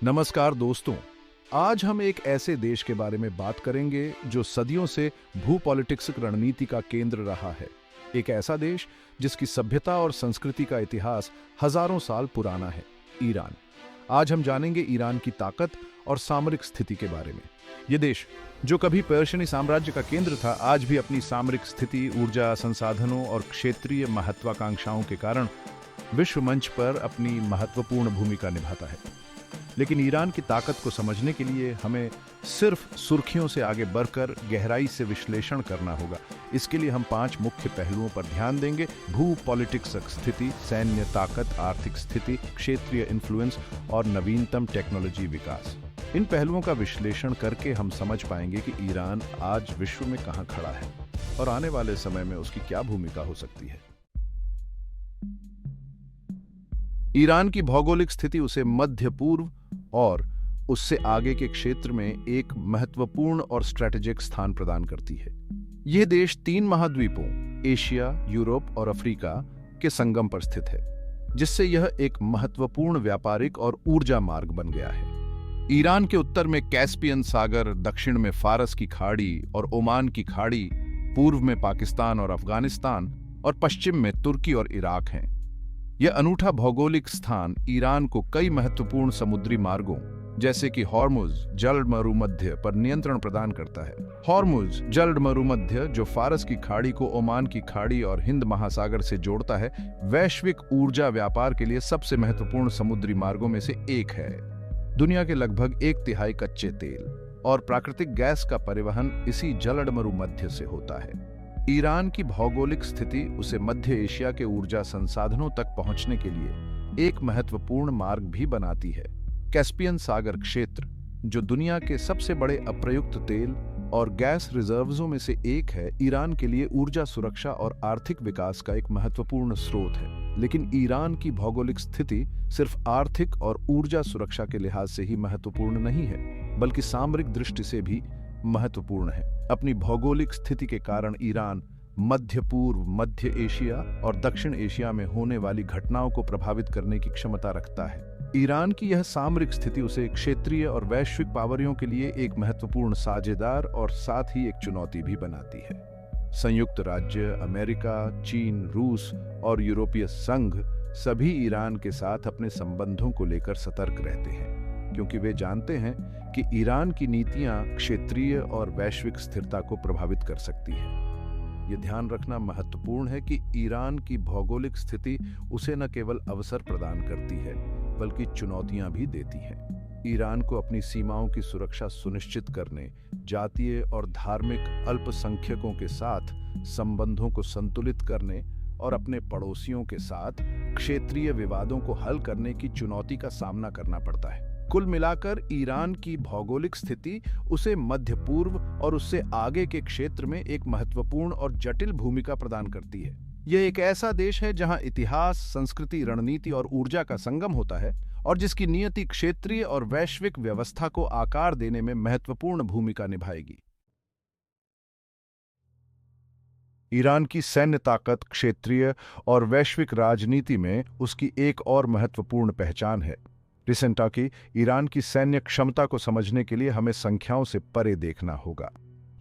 नमस्कार दोस्तों। आज हम एक ऐसे देश के बारे में बात करेंगे जो सदियों से भू पॉलिटिक्स रणनीति का केंद्र रहा है। एक ऐसा देश जिसकी सभ्यता और संस्कृति का इतिहास हजारों साल पुराना है, ईरान। आज हम जानेंगे ईरान की ताकत और सामरिक स्थिति के बारे में। ये देश जो कभी पर्शियन साम्राज्य का केंद्र था, आज भी अपनी सामरिक स्थिति, ऊर्जा संसाधनों और क्षेत्रीय महत्वाकांक्षाओं के कारण विश्व मंच पर अपनी महत्वपूर्ण भूमिका निभाता है। लेकिन ईरान की ताकत को समझने के लिए हमें सिर्फ सुर्खियों से आगे बढ़कर गहराई से विश्लेषण करना होगा। इसके लिए हम 5 मुख्य पहलुओं पर ध्यान देंगे: भू पॉलिटिक्स स्थिति, सैन्य ताकत, आर्थिक स्थिति, क्षेत्रीय इन्फ्लुएंस और नवीनतम टेक्नोलॉजी विकास। इन पहलुओं का विश्लेषण करके हम समझ पाएंगे कि ईरान आज विश्व में कहां खड़ा है और आने वाले समय में उसकी क्या भूमिका हो सकती है। ईरान की भौगोलिक स्थिति उसे मध्य पूर्व और उससे आगे के क्षेत्र में एक महत्वपूर्ण और स्ट्रेटेजिक स्थान प्रदान करती है। यह देश 3 महाद्वीपों एशिया, यूरोप और अफ्रीका के संगम पर स्थित है, जिससे यह एक महत्वपूर्ण व्यापारिक और ऊर्जा मार्ग बन गया है। ईरान के उत्तर में कैस्पियन सागर, दक्षिण में फारस की खाड़ी और ओमान की खाड़ी, पूर्व में पाकिस्तान और अफगानिस्तान और पश्चिम में तुर्की और इराक हैं। यह अनूठा भौगोलिक स्थान ईरान को कई महत्वपूर्ण समुद्री मार्गों जैसे कि हॉर्मुज जलमरुमध्य पर नियंत्रण प्रदान करता है। हॉर्मुज जलमरुमध्य, जो फारस की खाड़ी को ओमान की खाड़ी और हिंद महासागर से जोड़ता है, वैश्विक ऊर्जा व्यापार के लिए सबसे महत्वपूर्ण समुद्री मार्गों में से एक है। दुनिया के लगभग 1/3 कच्चे तेल और प्राकृतिक गैस का परिवहन इसी जलमरुमध्य से होता है। ईरान की भौगोलिक स्थिति उसे मध्य एशिया के ऊर्जा संसाधनों तक पहुंचने के लिए एक महत्वपूर्ण मार्ग भी बनाती है। कैस्पियन सागर क्षेत्र, जो दुनिया के सबसे बड़े अप्रयुक्त तेल और गैस रिजर्व्सों में से एक है, ईरान के लिए ऊर्जा सुरक्षा और आर्थिक विकास का एक महत्वपूर्ण स्रोत है। लेकिन ईरान की भौगोलिक स्थिति सिर्फ आर्थिक और ऊर्जा सुरक्षा के लिहाज से ही महत्वपूर्ण नहीं है, बल्कि सामरिक दृष्टि से भी महत्वपूर्ण है। अपनी भौगोलिक स्थिति के कारण ईरान मध्य पूर्व, मध्य एशिया और दक्षिण एशिया में होने वाली घटनाओं को प्रभावित करने की क्षमता रखता है। ईरान की यह सामरिक स्थिति उसे क्षेत्रीय और वैश्विक पावरियों के लिए एक महत्वपूर्ण साझेदार और साथ ही एक चुनौती भी बनाती है। संयुक्त राज्य अमेरिका, चीन, रूस और यूरोपीय संघ सभी ईरान के साथ अपने संबंधों को लेकर सतर्क रहते हैं, क्योंकि वे जानते हैं कि ईरान की नीतियां क्षेत्रीय और वैश्विक स्थिरता को प्रभावित कर सकती हैं। ये ध्यान रखना महत्वपूर्ण है कि ईरान की भौगोलिक स्थिति उसे न केवल अवसर प्रदान करती है, बल्कि चुनौतियां भी देती है। ईरान को अपनी सीमाओं की सुरक्षा सुनिश्चित करने, जातीय और धार्मिक अल्पसंख्यकों के साथ संबंधों को संतुलित करने और अपने पड़ोसियों के साथ क्षेत्रीय विवादों को हल करने की चुनौती का सामना करना पड़ता है। कुल मिलाकर ईरान की भौगोलिक स्थिति उसे मध्य पूर्व और उससे आगे के क्षेत्र में एक महत्वपूर्ण और जटिल भूमिका प्रदान करती है। यह एक ऐसा देश है जहां इतिहास, संस्कृति, रणनीति और ऊर्जा का संगम होता है और जिसकी नियति क्षेत्रीय और वैश्विक व्यवस्था को आकार देने में महत्वपूर्ण भूमिका निभाएगी। ईरान की सैन्य ताकत क्षेत्रीय और वैश्विक राजनीति में उसकी एक और महत्वपूर्ण पहचान है। रिसेंटा की ईरान की सैन्य क्षमता को समझने के लिए हमें संख्याओं से परे देखना होगा।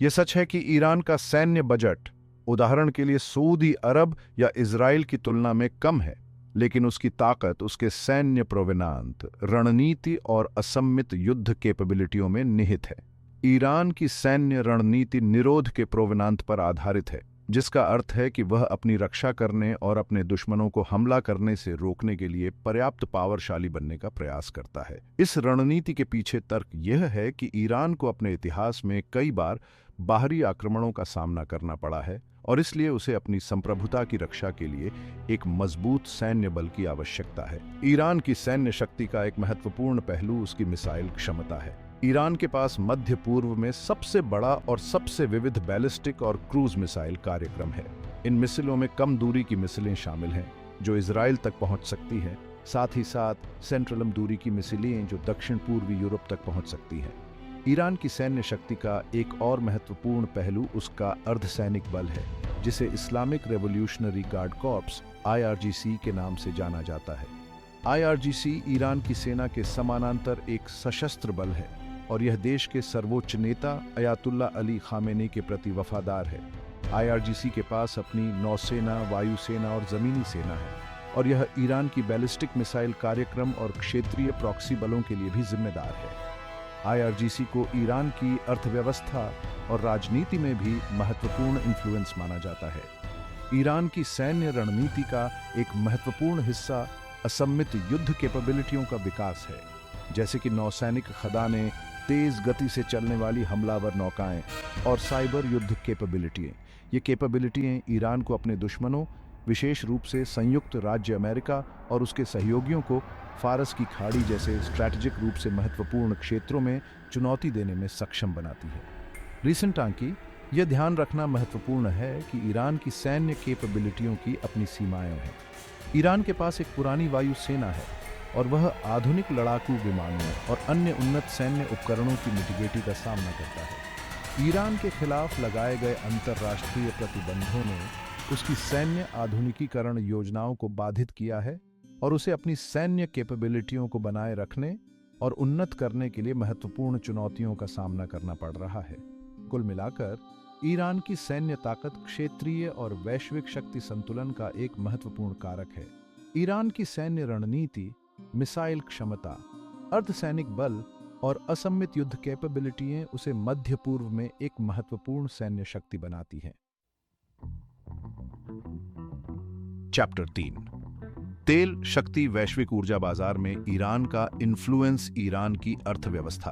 यह सच है कि ईरान का सैन्य बजट उदाहरण के लिए सऊदी अरब या इजराइल की तुलना में कम है, लेकिन उसकी ताकत उसके सैन्य प्रोवेनांत, रणनीति और असम्मित युद्ध कैपेबिलिटियों में निहित है। ईरान की सैन्य रणनीति निरोध के प्रोवेनांत पर आधारित है, जिसका अर्थ है कि वह अपनी रक्षा करने और अपने दुश्मनों को हमला करने से रोकने के लिए पर्याप्त पावरशाली बनने का प्रयास करता है। इस रणनीति के पीछे तर्क यह है कि ईरान को अपने इतिहास में कई बार बाहरी आक्रमणों का सामना करना पड़ा है और इसलिए उसे अपनी संप्रभुता की रक्षा के लिए एक मजबूत सैन्य बल की आवश्यकता है। ईरान की सैन्य शक्ति का एक महत्वपूर्ण पहलू उसकी मिसाइल क्षमता है। ईरान के पास मध्य पूर्व में सबसे बड़ा और सबसे विविध बैलिस्टिक और क्रूज मिसाइल कार्यक्रम है। इन मिसाइलों में कम दूरी की मिसाइलें शामिल हैं, जो इजराइल तक पहुंच सकती हैं। साथ ही साथ सेंट्रलम दूरी की मिसाइलें जो दक्षिण पूर्वी यूरोप तक पहुंच सकती हैं। ईरान की सैन्य शक्ति का एक और महत्वपूर्ण पहलू उसका अर्धसैनिक बल है, जिसे Islamic revolutionary guard corps (IRGC) के नाम से जाना जाता है। IRGC ईरान की सेना के समानांतर एक सशस्त्र बल है और यह देश के सर्वोच्च नेता अयातुल्ला अली खामेनी के प्रति वफादार है। IRGC के पास अपनी नौसेना, वायुसेना और जमीनी सेना है और यह ईरान की बैलिस्टिक मिसाइल कार्यक्रम और क्षेत्रीय प्रॉक्सी बलों के लिए भी जिम्मेदार है। IRGC को ईरान की अर्थव्यवस्था और राजनीति में भी महत्वपूर्ण इन्फ्लुएंस माना जाता है। ईरान की सैन्य रणनीति का एक महत्वपूर्ण हिस्सा असम्मित युद्ध कैपेबिलिटियों का विकास है, जैसे कि नौसैनिक खदानें, तेज गति से चलने वाली हमलावर नौकाएं और साइबर युद्ध कैपेबिलिटियां। ये कैपेबिलिटियां ईरान को अपने दुश्मनों, विशेष रूप से संयुक्त राज्य अमेरिका और उसके सहयोगियों को फारस की खाड़ी जैसे स्ट्रैटेजिक रूप से महत्वपूर्ण क्षेत्रों में चुनौती देने में सक्षम बनाती है। रिसेंट आंकी यह ध्यान रखना महत्वपूर्ण है कि ईरान की सैन्य कैपेबिलिटियों की अपनी सीमाएं हैं। ईरान के पास एक पुरानी वायु सेना है और वह आधुनिक लड़ाकू विमानों और अन्य उन्नत सैन्य उपकरणों की मिटिगेटी का सामना करता है। ईरान के खिलाफ लगाए गए अंतर्राष्ट्रीय प्रतिबंधों ने उसकी सैन्य आधुनिकीकरण योजनाओं को बाधित किया है और उसे अपनी सैन्य कैपेबिलिटियों को बनाए रखने और उन्नत करने के लिए महत्वपूर्ण चुनौतियों का सामना करना पड़ रहा है। कुल मिलाकर ईरान की सैन्य ताकत क्षेत्रीय और वैश्विक शक्ति संतुलन का एक महत्वपूर्ण कारक है। ईरान की सैन्य रणनीति, मिसाइल क्षमता, अर्धसैनिक बल और असम्मित युद्ध कैपेबिलिटियां उसे मध्य पूर्व में एक महत्वपूर्ण सैन्य शक्ति बनाती हैं। चैप्टर 3 तेल शक्ति वैश्विक ऊर्जा बाजार में ईरान का इन्फ्लुएंस। ईरान की अर्थव्यवस्था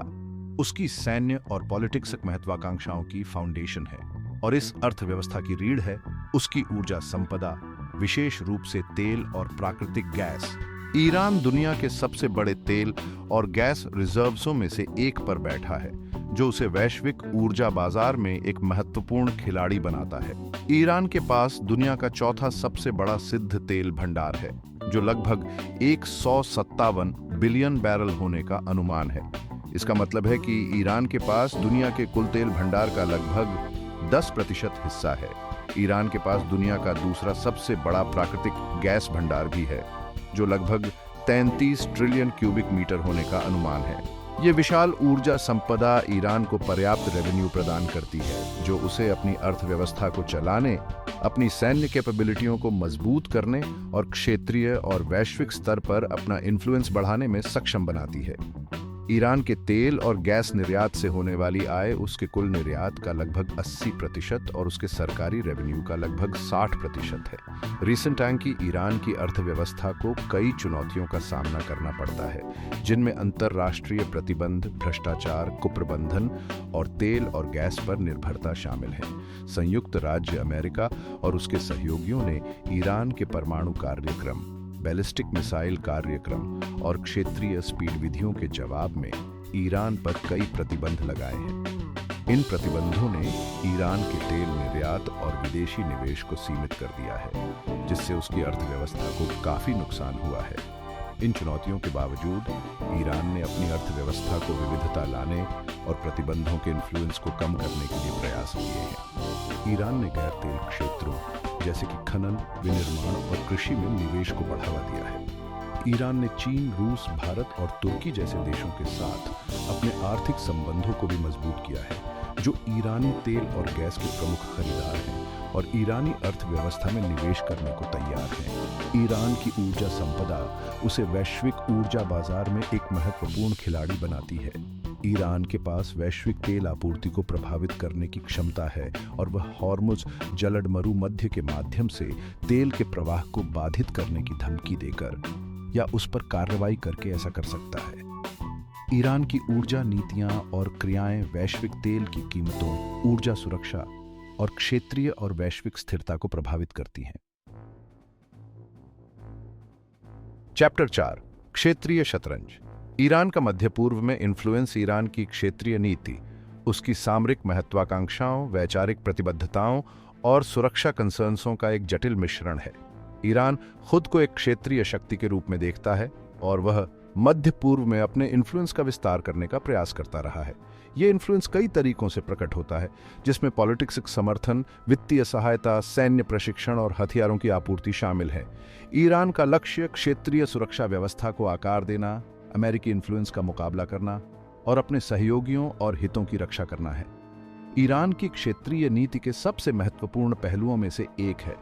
उसकी सैन्य और पॉलिटिक्स महत्वाकांक्षाओं की फाउंडेशन है और इस अर्थव्यवस्था की रीढ़ है उसकी ऊर्जा संपदा, विशेष रूप से तेल और प्राकृतिक गैस। ईरान दुनिया के सबसे बड़े तेल और गैस रिजर्व्सों में से एक पर बैठा है, जो उसे वैश्विक ऊर्जा बाजार में एक महत्वपूर्ण खिलाड़ी बनाता है। ईरान के पास दुनिया का चौथा सबसे बड़ा सिद्ध तेल भंडार है, जो लगभग 157 बिलियन बैरल होने का अनुमान है। इसका मतलब है कि ईरान के पास दुनिया के कुल तेल भंडार का लगभग 10% हिस्सा है। ईरान के पास दुनिया का दूसरा सबसे बड़ा प्राकृतिक गैस भंडार भी है, जो लगभग 33 ट्रिलियन क्यूबिक मीटर होने का अनुमान है। ये विशाल ऊर्जा संपदा ईरान को पर्याप्त रेवेन्यू प्रदान करती है, जो उसे अपनी अर्थव्यवस्था को चलाने, अपनी सैन्य कैपेबिलिटियों को मजबूत करने और क्षेत्रीय और वैश्विक स्तर पर अपना इन्फ्लुएंस बढ़ाने में सक्षम बनाती है। ईरान के तेल और गैस निर्यात से होने वाली आय उसके कुल निर्यात का लगभग 80% और उसके सरकारी रेवेन्यू का लगभग 60% है। रिसेंट टाइम की ईरान की अर्थव्यवस्था को कई चुनौतियों का सामना करना पड़ता है, जिनमें अंतर्राष्ट्रीय प्रतिबंध, भ्रष्टाचार, कुप्रबंधन और तेल और गैस पर निर्भरता शामिल है। संयुक्त राज्य अमेरिका और उसके सहयोगियों ने ईरान के परमाणु कार्यक्रम, बैलिस्टिक मिसाइल कार्यक्रम और क्षेत्रीय स्पीड विधियों के जवाब में ईरान पर कई प्रतिबंध लगाए हैं। इन प्रतिबंधों ने ईरान के तेल निर्यात और विदेशी निवेश को सीमित कर दिया है, जिससे उसकी अर्थव्यवस्था को काफी नुकसान हुआ है। इन चुनौतियों के बावजूद ईरान ने अपनी अर्थव्यवस्था को विविधता लाने और प्रतिबंधों के इन्फ्लुएंस को कम करने के लिए प्रयास किए हैं। ईरान ने गैर तेल क्षेत्रों जैसे कि खनन, विनिर्माण और कृषि में निवेश को बढ़ावा दिया है। ईरान ने चीन, रूस, भारत और तुर्की जैसे देशों के साथ अपने आर्थिक संबंधों को भी मजबूत किया है, जो ईरानी तेल और गैस के प्रमुख खरीदार हैं और ईरानी अर्थव्यवस्था में निवेश करने को तैयार हैं। ईरान की ऊर्जा संपदा उसे वैश्विक ऊर्जा बाजार में एक महत्वपूर्ण खिलाड़ी बनाती है। ईरान के पास वैश्विक तेल आपूर्ति को प्रभावित करने की क्षमता है और वह हॉर्मुज जलद मरुमध्य के माध्यम से तेल के प्रवाह को बाधित करने की धमकी देकर या उस पर कार्रवाई करके ऐसा कर सकता है। ईरान की ऊर्जा नीतियां और क्रियाएं वैश्विक तेल की कीमतों, ऊर्जा सुरक्षा और क्षेत्रीय और वैश्विक स्थिरता को प्रभावित करती हैं। चैप्टर 4 क्षेत्रीय शतरंज। ईरान का मध्य पूर्व में इन्फ्लुएंस ईरान की क्षेत्रीय नीति, उसकी सामरिक महत्वाकांक्षाओं, वैचारिक प्रतिबद्धताओं और सुरक्षा कंसर्न्सों का एक जटिल मिश्रण है। ईरान खुद को एक क्षेत्रीय शक्ति के रूप में देखता है और वह मध्य पूर्व में अपने इन्फ्लुएंस का विस्तार करने का प्रयास करता रहा है। ये इन्फ्लुएंस कई तरीकों से प्रकट होता है, जिसमें पॉलिटिक्स समर्थन, वित्तीय सहायता, सैन्य प्रशिक्षण और हथियारों की आपूर्ति शामिल है। ईरान का लक्ष्य क्षेत्रीय सुरक्षा व्यवस्था को आकार देना, अमेरिकी इन्फ्लुएंस का मुकाबला करना और अपने सहयोगियों और हितों की रक्षा करना है। ईरान की क्षेत्रीय नीति के सबसे महत्वपूर्ण पहलुओं में से एक है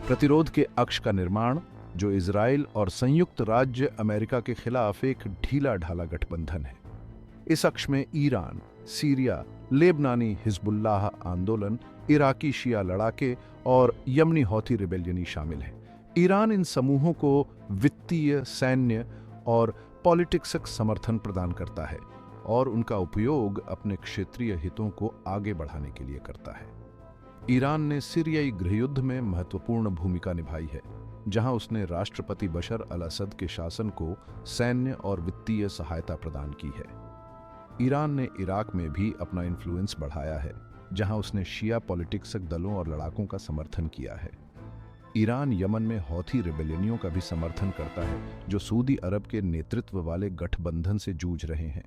प्रतिरोध के अक्ष का निर्माण, जो इजराइल और संयुक्त राज्य अमेरिका के खिलाफ एक ढीला ढाला गठबंधन है। इस अक्ष में ईरान, सीरिया, लेबनानी हिजबुल्लाह आंदोलन, इराकी शिया लड़ाके और यमनी हौथी रिबेलियनी शामिल हैं। ईरान इन समूहों को वित्तीय, सैन्य और पॉलिटिक्स समर्थन प्रदान करता है और उनका उपयोग अपने क्षेत्रीय हितों को आगे बढ़ाने के लिए करता है। ईरान ने सीरियाई गृहयुद्ध में महत्वपूर्ण भूमिका निभाई है, जहां उसने राष्ट्रपति बशर अल असद के शासन को सैन्य और वित्तीय सहायता प्रदान की है। ईरान ने इराक में भी अपना इन्फ्लुएंस बढ़ाया है, जहां उसने शिया पॉलिटिक्स दलों और लड़ाकों का समर्थन किया है। ईरान यमन में हौथी रिबेलियनियों का भी समर्थन करता है, जो सऊदी अरब के नेतृत्व वाले गठबंधन से जूझ रहे हैं।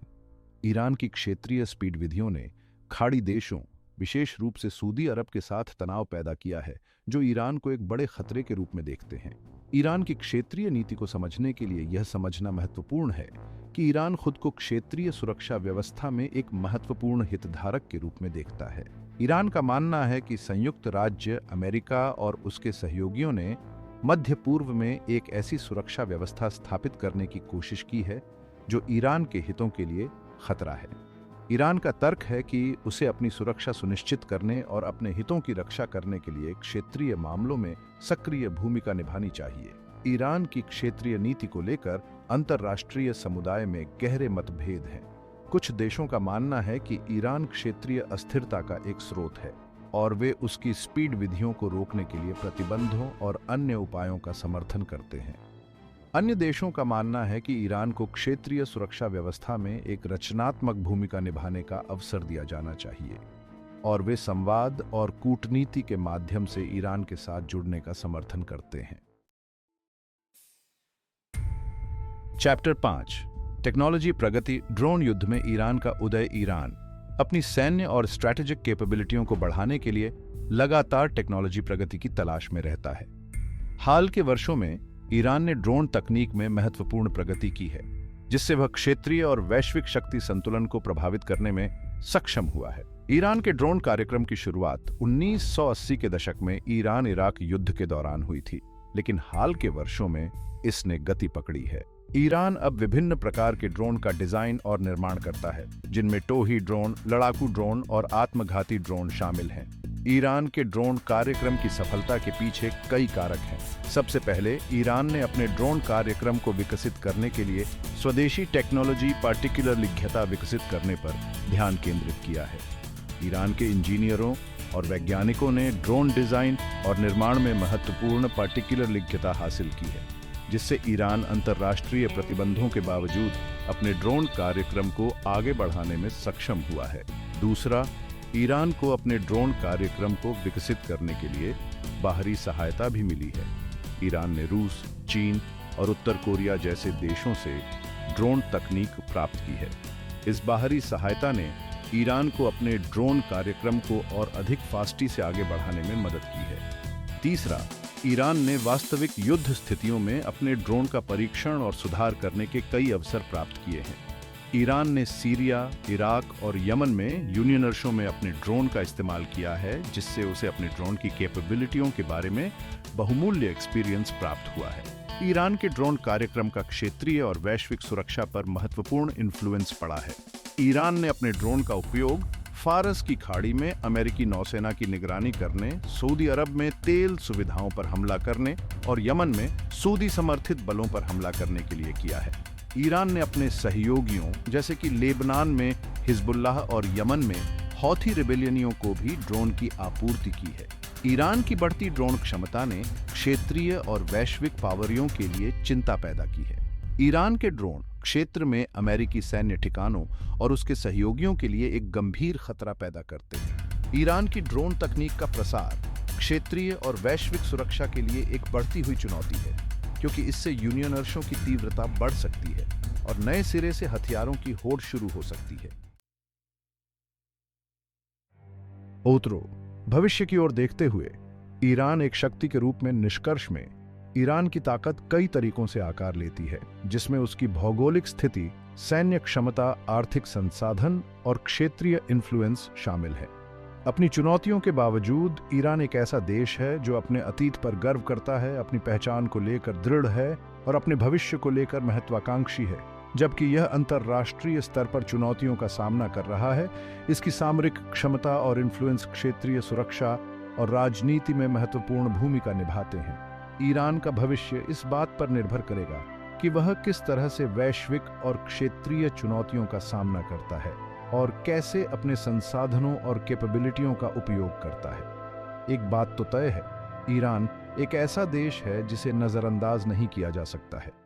ईरान की क्षेत्रीय स्पीड विधियों ने खाड़ी देशों, विशेष रूप से सऊदी अरब के साथ तनाव पैदा किया है, जो ईरान को एक बड़े खतरे के रूप में देखते हैं। ईरान की क्षेत्रीय नीति को समझने के लिए यह समझना महत्वपूर्ण है कि ईरान खुद को क्षेत्रीय सुरक्षा व्यवस्था में एक महत्वपूर्ण हितधारक के रूप में देखता है। ईरान का मानना है कि संयुक्त राज्य अमेरिका और उसके सहयोगियों ने मध्य पूर्व में एक ऐसी सुरक्षा व्यवस्था स्थापित करने की कोशिश की है जो ईरान के हितों के लिए खतरा है। ईरान का तर्क है कि उसे अपनी सुरक्षा सुनिश्चित करने और अपने हितों की रक्षा करने के लिए क्षेत्रीय मामलों में सक्रिय भूमिका निभानी चाहिए। ईरान की क्षेत्रीय नीति को लेकर अंतर्राष्ट्रीय समुदाय में गहरे मतभेद हैं। कुछ देशों का मानना है कि ईरान क्षेत्रीय अस्थिरता का एक स्रोत है और वे उसकी स्पीड विधियों को रोकने के लिए प्रतिबंधों और अन्य उपायों का समर्थन करते हैं। अन्य देशों का मानना है कि ईरान को क्षेत्रीय सुरक्षा व्यवस्था में एक रचनात्मक भूमिका निभाने का अवसर दिया जाना चाहिए और वे संवाद और कूटनीति के माध्यम से ईरान के साथ जुड़ने का समर्थन करते हैं। चैप्टर 5 टेक्नोलॉजी प्रगति, ड्रोन युद्ध में ईरान का उदय। ईरान अपनी सैन्य और स्ट्रैटेजिक कैपेबिलिटियों को बढ़ाने के लिए लगातार टेक्नोलॉजी प्रगति की तलाश में रहता है। हाल के वर्षों में ईरान ने ड्रोन तकनीक में महत्वपूर्ण प्रगति की है, जिससे वह क्षेत्रीय और वैश्विक शक्ति संतुलन को प्रभावित करने में सक्षम हुआ है। ईरान के ड्रोन कार्यक्रम की शुरुआत 1980 के दशक में ईरान इराक युद्ध के दौरान हुई थी, लेकिन हाल के वर्षों में इसने गति पकड़ी है। ईरान अब विभिन्न प्रकार के ड्रोन का डिजाइन और निर्माण करता है, जिनमें टोही ड्रोन, लड़ाकू ड्रोन और आत्मघाती ड्रोन शामिल हैं। ईरान के ड्रोन कार्यक्रम की सफलता के पीछे कई कारक हैं। सबसे पहले ईरान ने अपने ड्रोन कार्यक्रम को विकसित करने के लिए स्वदेशी टेक्नोलॉजी, पार्टिकुलरली घ्यता विकसित करने पर ध्यान केंद्रित किया है। ईरान के इंजीनियरों और वैज्ञानिकों ने ड्रोन डिजाइन और निर्माण में महत्वपूर्ण पार्टिकुलरली घ्यता हासिल की है, जिससे ईरान अंतर्राष्ट्रीय प्रतिबंधों के बावजूद अपने ड्रोन कार्यक्रम को आगे बढ़ाने में सक्षम हुआ है। दूसरा, ईरान को अपने ड्रोन कार्यक्रम को विकसित करने के लिए बाहरी सहायता भी मिली है। ईरान ने रूस, चीन और उत्तर कोरिया जैसे देशों से ड्रोन तकनीक प्राप्त की है। इस बाहरी सहायता ने ईरान को अपने ड्रोन कार्यक्रम को और अधिक फास्टी से आगे बढ़ाने में मदद की है। तीसरा, ईरान ने वास्तविक युद्ध स्थितियों में अपने ड्रोन का परीक्षण और सुधार करने के कई अवसर प्राप्त किए हैं। ईरान ने सीरिया, इराक और यमन में यूनियनर्शों में अपने ड्रोन का इस्तेमाल किया है, जिससे उसे अपने ड्रोन की कैपेबिलिटियों के बारे में बहुमूल्य एक्सपीरियंस प्राप्त हुआ है। ईरान के ड्रोन कार्यक्रम का क्षेत्रीय और वैश्विक सुरक्षा पर महत्वपूर्ण इन्फ्लुएंस पड़ा है। ईरान ने अपने ड्रोन का उपयोग फारस की खाड़ी में अमेरिकी नौसेना की निगरानी करने, सऊदी अरब में तेल सुविधाओं पर हमला करने और यमन में सऊदी समर्थित बलों पर हमला करने के लिए किया है। ईरान ने अपने सहयोगियों जैसे कि लेबनान में हिजबुल्लाह और यमन में हौथी रिबेलियनियों को भी ड्रोन की आपूर्ति की है। ईरान की बढ़ती ड्रोन क्षमता ने क्षेत्रीय और वैश्विक पावरियों के लिए चिंता पैदा की है। ईरान के ड्रोन क्षेत्र में अमेरिकी सैन्य ठिकानों और उसके सहयोगियों के लिए एक गंभीर खतरा पैदा करते हैं। ईरान की ड्रोन तकनीक का प्रसार क्षेत्रीय और वैश्विक सुरक्षा के लिए एक बढ़ती हुई चुनौती है, क्योंकि इससे यूनियनर्शों की तीव्रता बढ़ सकती है। और नए सिरे से हथियारों की होड़ शुरू हो सकती है। ओतरो, भविष्य की ओर देखते हुए ईरान एक शक्ति के रूप में निष्कर्ष में ईरान की ताकत कई तरीकों से आकार लेती है, जिसमें उसकी भौगोलिक स्थिति, सैन्य क्षमता, आर्थिक संसाधन और क्षेत्रीय इन्फ्लुएंस शामिल है। अपनी चुनौतियों के बावजूद ईरान एक ऐसा देश है जो अपने अतीत पर गर्व करता है, अपनी पहचान को लेकर दृढ़ है और अपने भविष्य को लेकर महत्वाकांक्षी है। जबकि यह अंतर्राष्ट्रीय स्तर पर चुनौतियों का सामना कर रहा है, इसकी सामरिक क्षमता और इन्फ्लुएंस क्षेत्रीय सुरक्षा और राजनीति में महत्वपूर्ण भूमिका निभाते हैं। ईरान का भविष्य इस बात पर निर्भर करेगा कि वह किस तरह से वैश्विक और क्षेत्रीय चुनौतियों का सामना करता है और कैसे अपने संसाधनों और कैपेबिलिटियों का उपयोग करता है। एक बात तो तय है, ईरान एक ऐसा देश है जिसे नजरअंदाज नहीं किया जा सकता है।